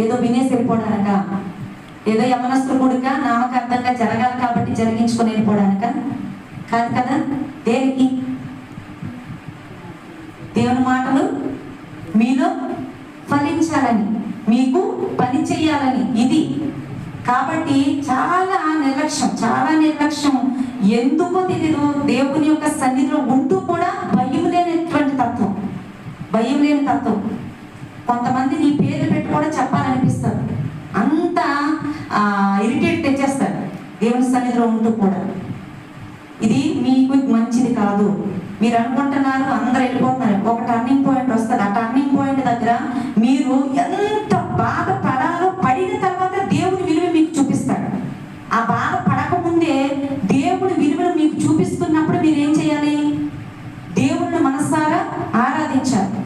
ఏదో వినేసి వెళ్ళిపోవడానిక, ఏదో యమనస్తుల కొడుక నామకార్థంగా జరగాలి కాబట్టి జరిగించుకొని వెళ్ళిపోవడానిక కాదు కదా. దేనికి? దేవుని మాటలు మీలో ఫలించాలని, మీకు పని చేయాలని. ఇది కాబట్టి చాలా నిర్లక్ష్యం ఎందుకో తెలియదు. దేవుని యొక్క సన్నిధిలో ఉంటూ కూడా భయం లేనటువంటి తత్వం, భయం లేని తత్వం. కొంతమంది నీ పేరు పెట్టి కూడా చెప్పాలనిపిస్తారు, అంత ఇరిటేట్ తెచ్చేస్తారు దేవుని సన్నిధిలో ఉంటూ కూడా. ఇది మీకు మంచిది కాదు. మీరు అనుకుంటున్నారు అందరూ వెళ్ళిపోతున్నారు, ఒక టర్నింగ్ పాయింట్ వస్తుంది. ఆ టర్నింగ్ పాయింట్ దగ్గర మీరు ఎంత బాధపడాలో పడిన తర్వాత దేవుని విలువ మీకు చూపిస్తాడు. ఆ బాధ పడకముందే దేవుని విలువను మీకు చూపిస్తున్నప్పుడు మీరు ఏం చేయాలి? దేవుణ్ణి మనసారా ఆరాధించాలి.